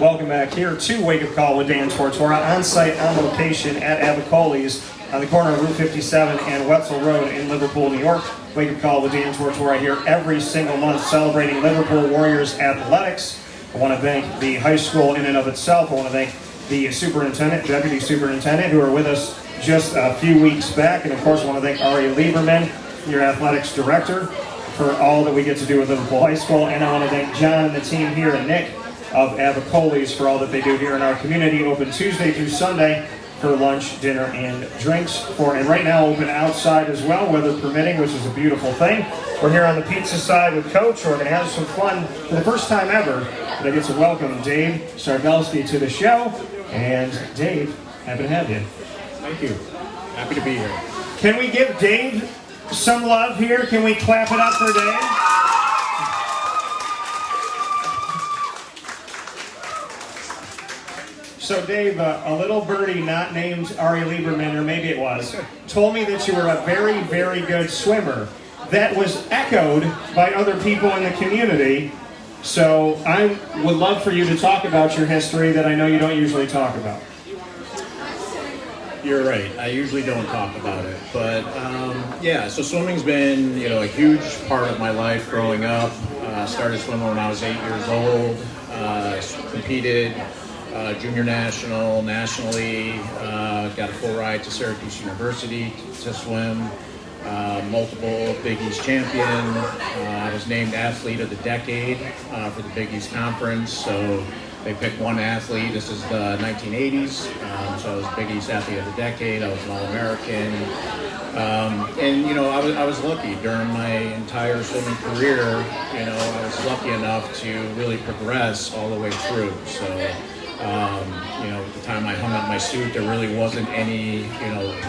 Welcome back here to Wake Up Call with Dan Tortora, on site, on location at Avicolli's on the corner of Route 57 and Wetzel Road in Liverpool, New York. Wake Up Call with Dan Tortora here every single month celebrating Liverpool Warriors athletics. I want to thank the high school in and of itself. I want to thank the superintendent, deputy superintendent, who are with us just a few weeks back. And of course, I want to thank Ari Lieberman, your athletics director, for all that we get to do with Liverpool High School. And I want to thank John and the team here, and Nick of Avicolli's, for all that they do here in our community. Open Tuesday through Sunday for lunch, dinner, and drinks. And right now open outside as well, weather permitting, which is a beautiful thing. We're here on the pizza side with Coach. We're going to have some fun for the first time ever. I get to welcome Dave Sargalski to the show. And Dave, happy to have you. Thank you. Happy to be here. Can we give Dave some love here? Can we clap it up for Dave? So Dave, a little birdie not named Ari Lieberman, or maybe it was, told me that you were a very, very good swimmer. That was echoed by other people in the community. So I would love for you to talk about your history that I know you don't usually talk about. You're right. I usually don't talk about it, but yeah. So swimming's been, a huge part of my life growing up. Started swimming when I was 8 years old. Competed junior national, nationally. Got a full ride to Syracuse University to swim. Multiple Big East champion. I was named Athlete of the Decade for the Big East Conference. So they picked one athlete. This is the 1980s. So I was Big East Athlete of the Decade. I was an All-American. And I was lucky during my entire swimming career. I was lucky enough to really progress all the way through. So, at the time I hung up my suit, there really wasn't any,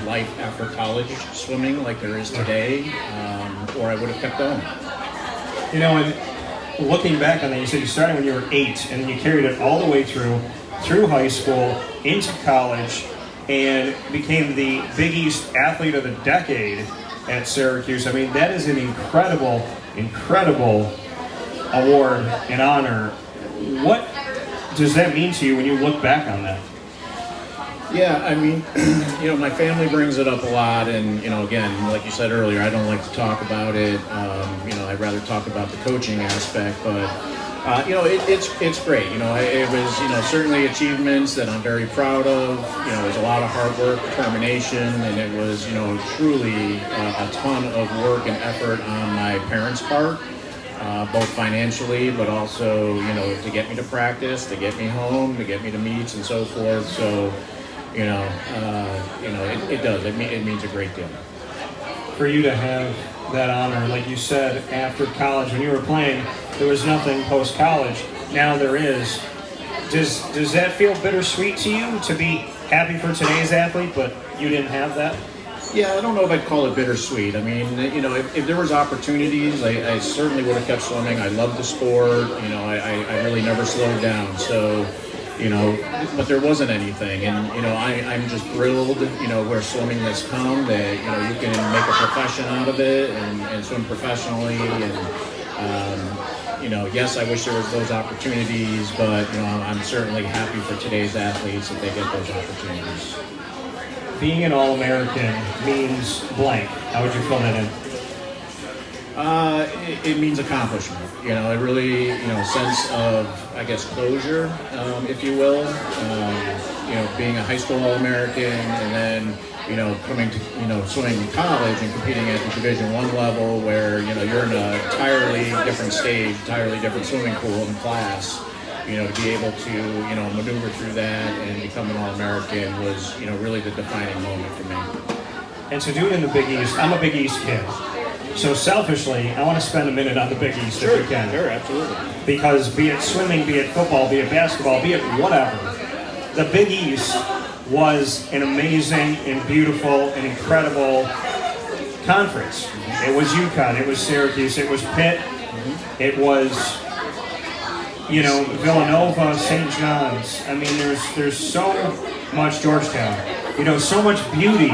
life after college swimming like there is today, or I would have kept going. And looking back on that, you said you started when you were 8, and then you carried it all the way through high school, into college, and became the Big East Athlete of the Decade at Syracuse. I mean, that is an incredible, incredible award and honor. What does that mean to you when you look back on that? Yeah, I mean, my family brings it up a lot, and, again, like you said earlier, I don't like to talk about it. I'd rather talk about the coaching aspect, but, it's great. It was, certainly achievements that I'm very proud of. It was a lot of hard work, determination, and it was, truly a ton of work and effort on my parents' part. Both financially, but also, to get me to practice, to get me home, to get me to meets and so forth. So, it does. It means a great deal. For you to have that honor, like you said, after college, when you were playing, there was nothing post-college. Now there is. Does that feel bittersweet to you, to be happy for today's athlete, but you didn't have that? Yeah, I don't know if I'd call it bittersweet. I mean, if there was opportunities, I certainly would have kept swimming. I love the sport. I really never slowed down. So, but there wasn't anything. And, I'm just thrilled, where swimming has come, that, you can make a profession out of it and swim professionally. And, yes, I wish there was those opportunities, but, I'm certainly happy for today's athletes that they get those opportunities. Being an All-American means blank. How would you fill that in? It means accomplishment. It really, sense of, I guess, closure, if you will. Being a high school All-American, and then, coming to, swimming in college and competing at the Division I level, where, you're in an entirely different stage, entirely different swimming pool and class. To be able to, maneuver through that and become an All-American was, really the defining moment for me. And to do it in the Big East, I'm a Big East kid. So selfishly, I want to spend a minute on the Big East if we can. Sure, absolutely. Because be it swimming, be it football, be it basketball, be it whatever, the Big East was an amazing and beautiful and incredible conference. It was UConn, it was Syracuse, it was Pitt, it was Villanova, St. John's. I mean, there's so much Georgetown. So much beauty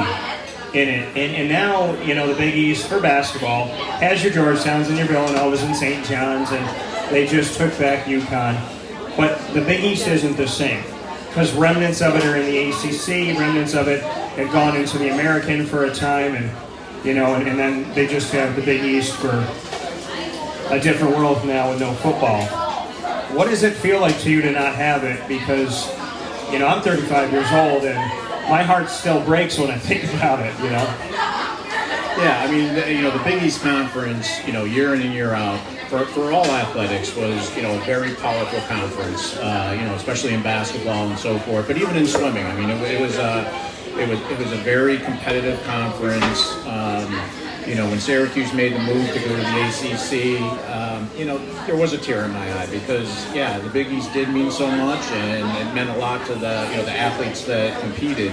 in it. And now, the Big East for basketball has your Georgetowns and your Villanovas and St. John's, and they just took back UConn. But the Big East isn't the same, because remnants of it are in the ACC, remnants of it have gone into the American for a time, and and then they just have the Big East for a different world now with no football. What does it feel like to you to not have it? Because, I'm 35 years old, and my heart still breaks when I think about it, Yeah, I mean, the Big East Conference, year in and year out, for all athletics was, a very powerful conference, especially in basketball and so forth, but even in swimming. I mean, it was a very competitive conference. When Syracuse made the move to go to the ACC, there was a tear in my eye because, the Big East did mean so much, and it meant a lot to the athletes that competed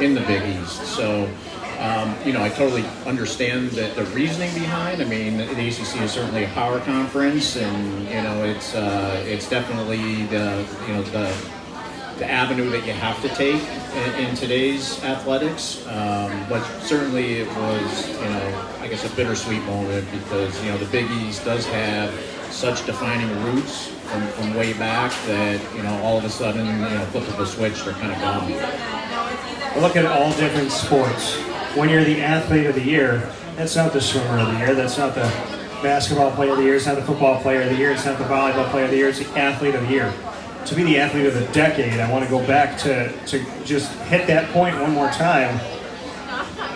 in the Big East. So, I totally understand the reasoning behind. I mean, the ACC is certainly a power conference, and it's definitely the avenue that you have to take in today's athletics. But certainly it was, I guess, a bittersweet moment because, the Big East does have such defining roots from way back that, all of a sudden, flip of a switch, they're kind of gone. Look at all different sports. When you're the athlete of the year, that's not the swimmer of the year, that's not the basketball player of the year, it's not the football player of the year, it's not the volleyball player of the year, it's the athlete of the year. To be the athlete of the decade, I want to go back to just hit that point one more time.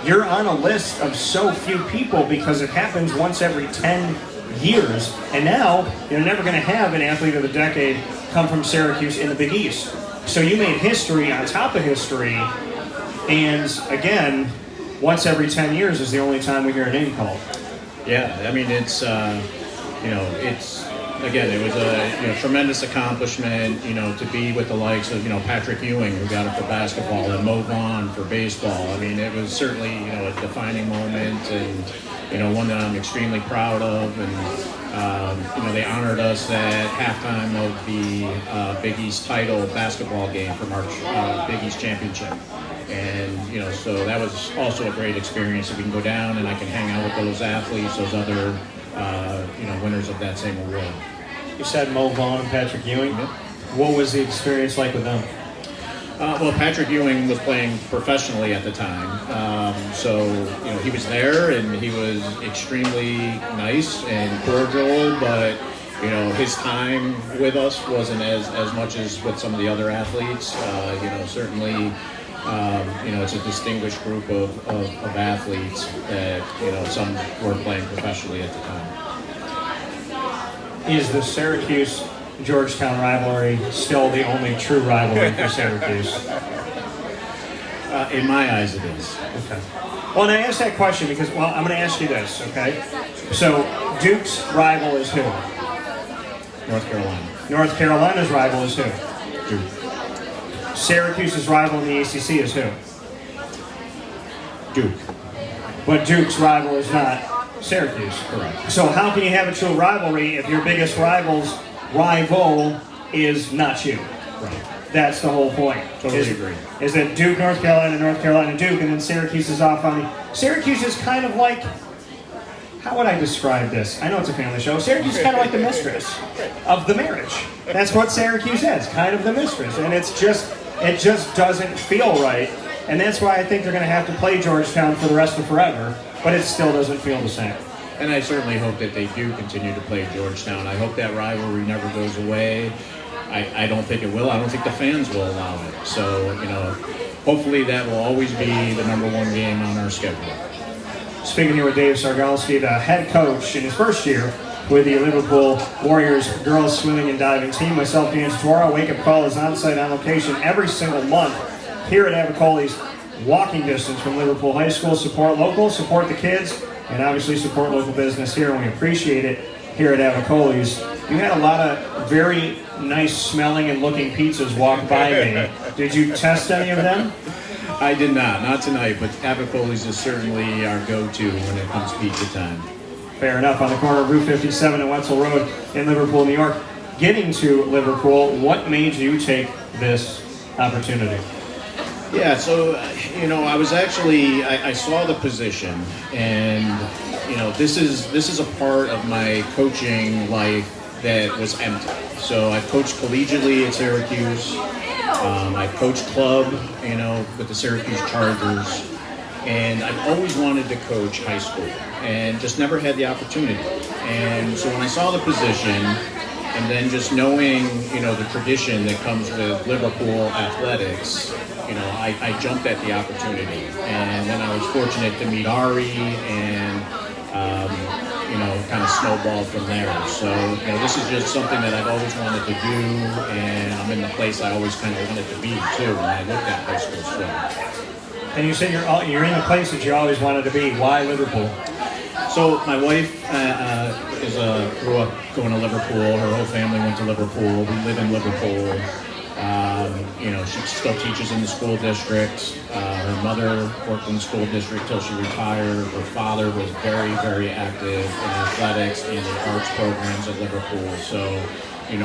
You're on a list of so few people because it happens once every 10 years. And now, you're never going to have an athlete of the decade come from Syracuse in the Big East. So you made history on top of history. And again, once every 10 years is the only time we hear a name called. Yeah, I mean, it's again, it was a tremendous accomplishment, to be with the likes of, Patrick Ewing, who got it for basketball, and Mo Vaughn for baseball. I mean, it was certainly, a defining moment and, one that I'm extremely proud of. And, they honored us at halftime of the Big East title basketball game from our Big East championship. And, so that was also a great experience. If we can go down and I can hang out with those athletes, those other winners of that same award. You said Mo Vaughn and Patrick Ewing. Yep. What was the experience like with them? Well, Patrick Ewing was playing professionally at the time, so he was there and he was extremely nice and cordial. But his time with us wasn't as much as with some of the other athletes. Certainly. It's a distinguished group of athletes that, some were playing professionally at the time. Is the Syracuse-Georgetown rivalry still the only true rivalry for Syracuse? In my eyes, it is. Okay. Well, and I asked that question because, I'm going to ask you this, okay? So, Duke's rival is who? North Carolina. North Carolina's rival is who? Duke. Syracuse's rival in the ACC is who? Duke. But Duke's rival is not Syracuse. Correct. So how can you have a true rivalry if your biggest rival is not you? Right. That's the whole point. Totally agree. Is that Duke, North Carolina, Duke, and then Syracuse is off on the... Syracuse is kind of like... How would I describe this? I know it's a family show. Syracuse is kind of like the mistress of the marriage. That's what Syracuse is, kind of the mistress. And it just doesn't feel right. And that's why I think they're going to have to play Georgetown for the rest of forever. But it still doesn't feel the same. And I certainly hope that they do continue to play Georgetown. I hope that rivalry never goes away. I don't think it will. I don't think the fans will allow it. So, hopefully that will always be the number one game on our schedule. Speaking here with Dave Sargalski, the head coach in his first year with the Liverpool Warriors girls swimming and diving team. Myself, Dan Tortora. Wake Up Call is on-site on location every single month here at Avicolli's, walking distance from Liverpool High School. Support local, support the kids, and obviously support local business here, and we appreciate it here at Avicolli's. You had a lot of very nice smelling and looking pizzas walk by me. Did you test any of them? I did not tonight, but Avicolli's is certainly our go-to when it comes pizza time. Fair enough. On the corner of Route 57 and Wetzel Road in Liverpool, New York. Getting to Liverpool, what made you take this opportunity? Yeah, so, I was actually, I saw the position, and, this is a part of my coaching life that was empty. So I've coached collegiately at Syracuse. I've coached club, with the Syracuse Chargers. And I've always wanted to coach high school and just never had the opportunity. And so when I saw the position, and then just knowing, the tradition that comes with Liverpool athletics, I jumped at the opportunity. And then I was fortunate to meet Ari and, kind of snowballed from there. So, this is just something that I've always wanted to do, and I'm in the place I always kind of wanted to be too when I looked at high school swim. And you said you're in the place that you always wanted to be. Why Liverpool? So my wife grew up going to Liverpool. Her whole family went to Liverpool. We live in Liverpool. She still teaches in the school district. Her mother worked in the school district till she retired. Her father was very, very active in athletics and in arts programs at Liverpool. So,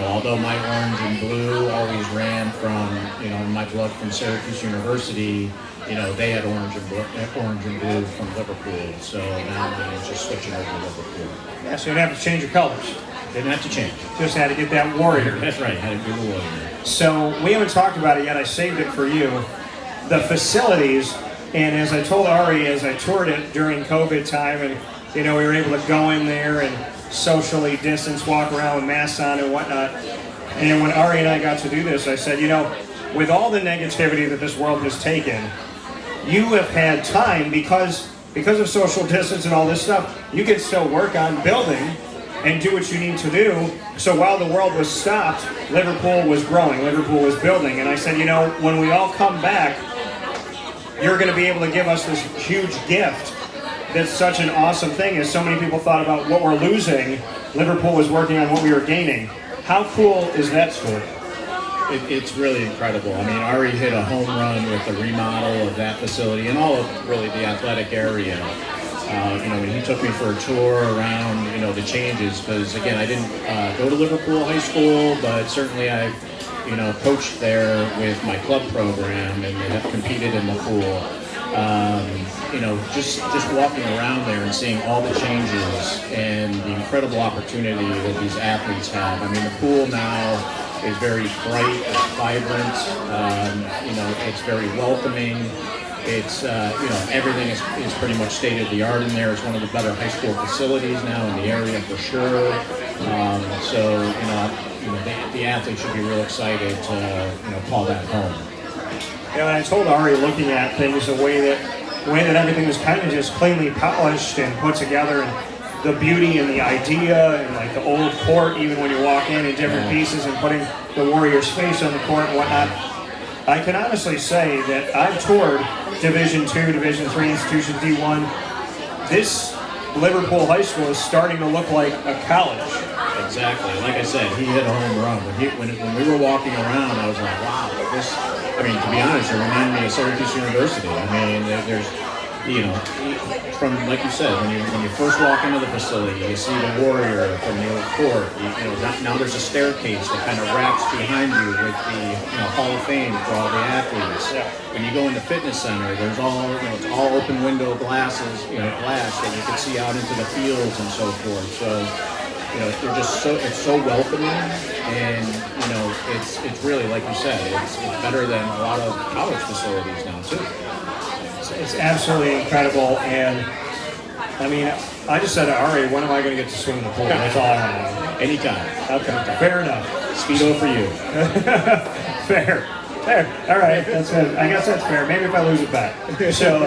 although my orange and blue always ran from, my blood from Syracuse University, they had orange and blue from Liverpool. So now I'm just switching over to Liverpool. Yeah, so you didn't have to change your colors. Didn't have to change. Just had to get that warrior. That's right, had to be the warrior. So we haven't talked about it yet. I saved it for you. The facilities, and as I told Ari, as I toured it during COVID time, and we were able to go in there and socially distance, walk around with masks on and whatnot. And when Ari and I got to do this, I said, with all the negativity that this world has taken, you have had time because of social distance and all this stuff. You can still work on building and do what you need to do. So while the world was stopped, Liverpool was growing, Liverpool was building. And I said, when we all come back, you're going to be able to give us this huge gift that's such an awesome thing. As so many people thought about what we're losing, Liverpool was working on what we were gaining. How cool is that story? It's really incredible. I mean, Ari hit a home run with the remodel of that facility and all of really the athletic area. When he took me for a tour around, the changes, because again, I didn't go to Liverpool High School, but certainly I've, coached there with my club program and have competed in the pool. Just walking around there and seeing all the changes and the incredible opportunity that these athletes have. I mean, the pool now is very bright, it's vibrant, it's very welcoming. It's, everything is pretty much state-of-the-art in there. It's one of the better high school facilities now in the area for sure. The athletes should be real excited to, call that home. And I told Ari, looking at things, the way that everything was kind of just cleanly polished and put together, and the beauty and the idea, and like the old court, even when you walk in different pieces, and putting the Warriors' face on the court and whatnot. I can honestly say that I've toured Division II, Division III institutions, D1. This Liverpool High School is starting to look like a college. Exactly. Like I said, he hit a home run. When we were walking around, I was like, wow, this, to be honest, it reminded me of Syracuse University. I mean, there's, from, like you said, when you first walk into the facility, you see the Warrior from the old court. Now there's a staircase that kind of wraps behind you with the Hall of Fame for all the athletes. Yeah. When you go in the fitness center, there's all it's all open window glasses, glass that you can see out into the fields and so forth. So they're just it's so welcoming, and it's really, like you said, it's better than a lot of college facilities now too. It's absolutely incredible, and I mean, I just said to Ari, when am I going to get to swim in the pool? That's all I want to know. Anytime. Okay, fair enough. Speedo for you. Fair. All right, that's good. I guess that's fair. Maybe if I lose it back. So,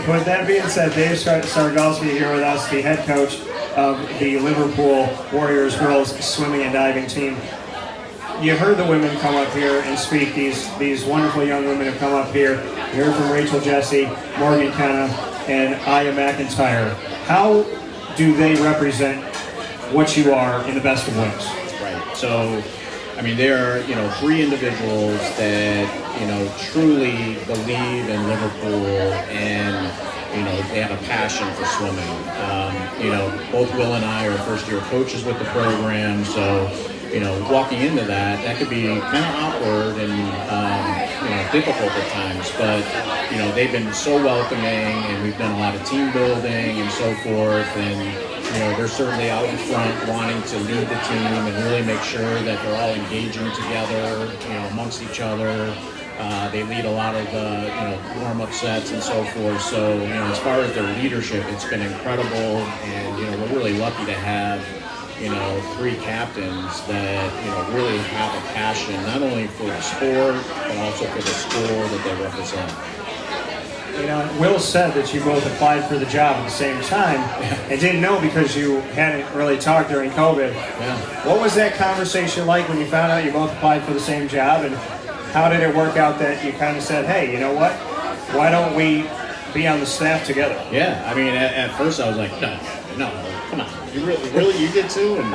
with that being said, Dave Sargalski here with us, the head coach of the Liverpool Warriors girls swimming and diving team. You heard the women come up here and speak. These wonderful young women have come up here. You heard from Rachel Jesse, Morgan Kenna, and Aya McIntyre. How do they represent what you are in the best of ways? Right. So, I mean, there are, three individuals that, truly believe in Liverpool and, they have a passion for swimming. Both Will and I are first-year coaches with the program, so, walking into that could be kind of awkward and, difficult at times, but, they've been so welcoming, and we've done a lot of team building and so forth, and, they're certainly out in front wanting to lead the team and really make sure that they're all engaging together, amongst each other. They lead a lot of the, warm-up sets and so forth. So, as far as their leadership, it's been incredible. And, we're really lucky to have, 3 captains that, really have a passion, not only for the sport, but also for the school that they represent. Will said that you both applied for the job at the same time and didn't know because you hadn't really talked during COVID. Yeah. What was that conversation like when you found out you both applied for the same job, and how did it work out that you kind of said, hey, you know what, why don't we be on the staff together? Yeah, I mean, at first I was like, no, come on, you really, you did too? And,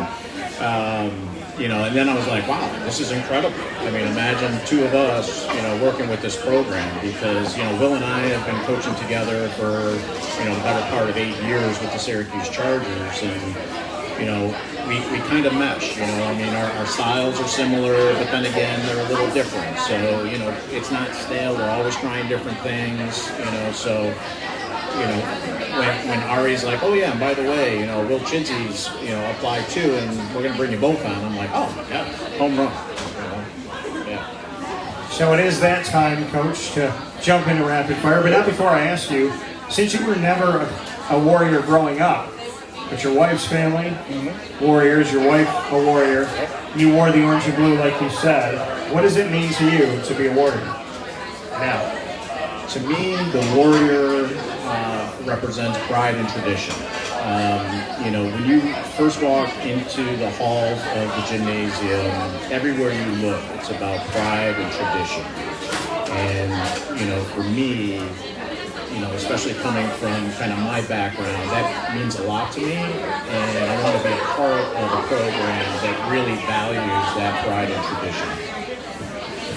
and then I was like, wow, this is incredible. I mean, imagine 2 of us, working with this program, because, Will and I have been coaching together for, the better part of 8 years with the Syracuse Chargers, and, we kind of mesh, I mean, our styles are similar, but then again, they're a little different. So, it's not stale. We're always trying different things, so, when Ari's like, oh yeah, and by the way, Will Chinsey's, applied too, and we're going to bring you both on. I'm like, oh yeah, home run. Yeah. So it is that time, Coach, to jump into rapid fire. But not before I ask you, since you were never a Warrior growing up, but your wife's family, Warriors, your wife a Warrior, you wore the orange and blue like you said. What does it mean to you to be a Warrior now? To me, the Warrior represents pride and tradition. When you first walk into the halls of the gymnasium, everywhere you look, it's about pride and tradition. And, for me, especially coming from kind of my background, that means a lot to me. And I want to be a part of a program that really values that pride and tradition.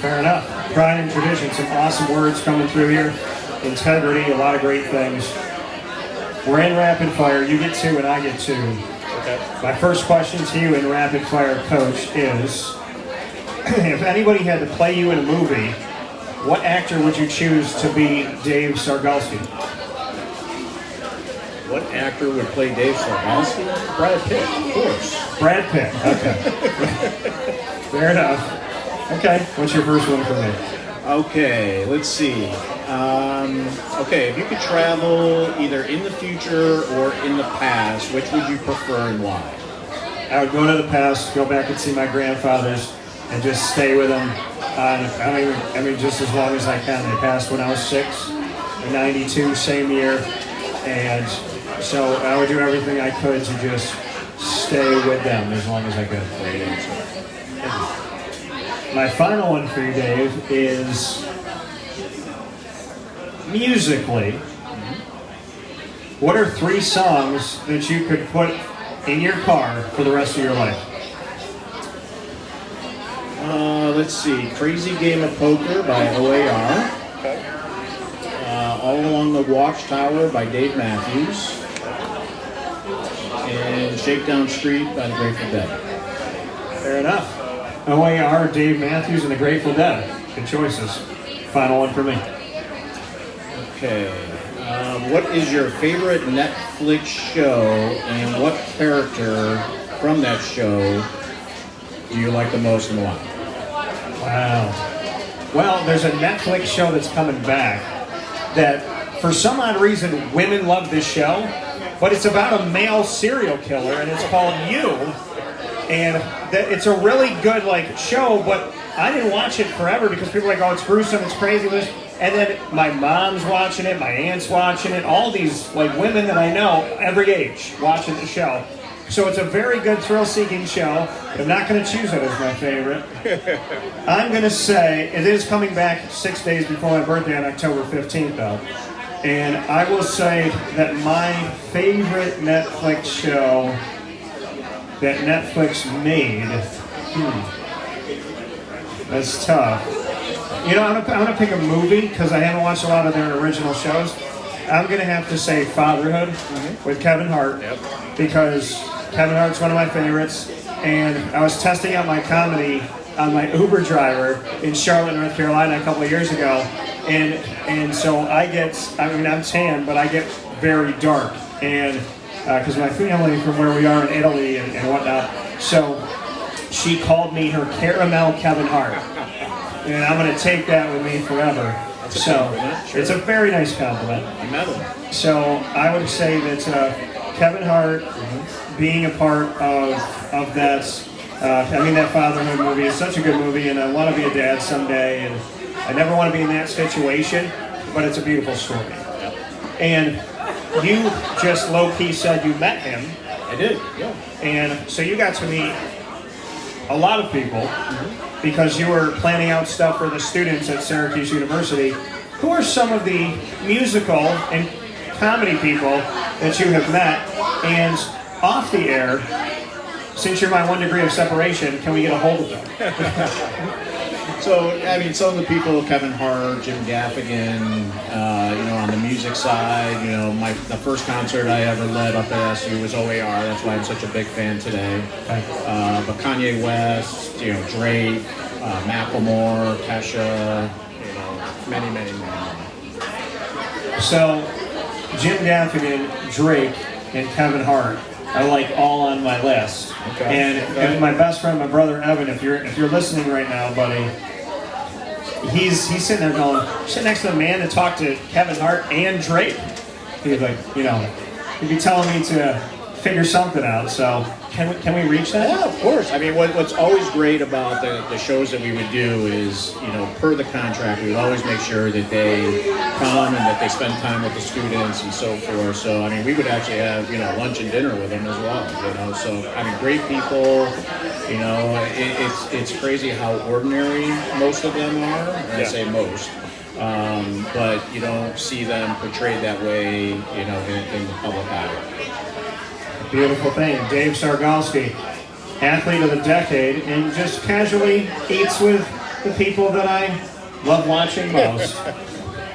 Fair enough. Pride and tradition, some awesome words coming through here. Integrity, a lot of great things. We're in rapid fire. You get 2 and I get 2. Okay. My first question to you in rapid fire, Coach, is if anybody had to play you in a movie, what actor would you choose to be Dave Sargalski? What actor would play Dave Sargalski? Brad Pitt, of course. Brad Pitt. Okay. Fair enough. Okay. What's your first one for me? Okay, let's see. If you could travel either in the future or in the past, which would you prefer and why? I would go to the past, go back and see my grandfathers, and just stay with them. I mean, just as long as I can. They passed when I was 6, in 92, same year, and so I would do everything I could to just stay with them as long as I could. Great answer. My final one for you, Dave, is musically, what are 3 songs that you could put in your car for the rest of your life? Let's see. Crazy Game of Poker by OAR. Okay. All Along the Watchtower by Dave Matthews. And Shakedown Street by the Grateful Dead. Fair enough. OAR, Dave Matthews, and the Grateful Dead. Good choices. Final one for me. Okay. What is your favorite Netflix show, and what character from that show do you like the most and why? Wow. Well, there's a Netflix show that's coming back that, for some odd reason, women love this show, but it's about a male serial killer, and it's called You. And it's a really good show, but I didn't watch it forever because people are like, oh, it's gruesome, it's crazy. And then my mom's watching it, my aunt's watching it, all these women that I know, every age, watching the show. So it's a very good thrill-seeking show. I'm not going to choose it as my favorite. I'm going to say it is coming back 6 days before my birthday on October 15th, though. And I will say that my favorite Netflix show that Netflix made, that's tough. I'm gonna pick a movie because I haven't watched a lot of their original shows. I'm gonna have to say Fatherhood with Kevin Hart, because Kevin Hart's one of my favorites. And I was testing out my comedy on my Uber driver in Charlotte, North Carolina, a couple of years ago, and so I'm tan, but I get very dark. And because my family from where we are in Italy and whatnot. So she called me her caramel Kevin Hart, and I'm going to take that with me forever. So it's a very nice compliment. So I would say that Kevin Hart being a part of that, that fatherhood movie is such a good movie, and I want to be a dad someday, and I never want to be in that situation, but it's a beautiful story. And you just low-key said you met him. I did, yeah. And so you got to meet a lot of people because you were planning out stuff for the students at Syracuse University. Who are some of the musical and comedy people that you have met? And off the air, since you're my 1 degree of separation, can we get a hold of them? So, I mean, some of the people, Kevin Hart, Jim Gaffigan, on the music side, the first concert I ever led up at SU was OAR. That's why I'm such a big fan today. But Kanye West, Drake, Macklemore, Kesha, many, many, many. So, Jim Gaffigan, Drake, and Kevin Hart are like all on my list. Okay. And my best friend, my brother Evan, if you're listening right now, buddy, he's sitting there going, sitting next to the man to talk to Kevin Hart and Drake. He's like, he'd be telling me to figure something out. So can we reach that? Yeah, of course. I mean, what's always great about the shows that we would do is, per the contract, we would always make sure that they come and that they spend time with the students and so forth. So, I mean, we would actually have, lunch and dinner with them as well, So, I mean, great people, it's crazy how ordinary most of them are. And I say most. But you don't see them portrayed that way, in the public eye. Beautiful thing. Dave Sargalski, athlete of the decade, and just casually eats with the people that I love watching most.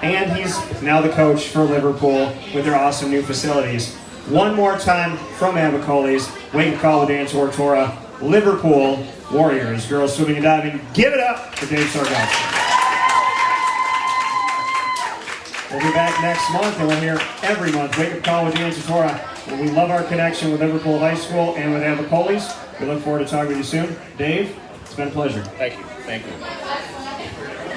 And he's now the coach for Liverpool with their awesome new facilities. One more time from Avicolli's, wake up call with Dan Tortora, Liverpool Warriors, girls swimming and diving. Give it up for Dave Sargalski. We'll be back next month, and we're here every month. Wake up call with Dan Tortora. We love our connection with Liverpool High School and with Avicolli's. We look forward to talking with you soon. Dave, it's been a pleasure. Thank you.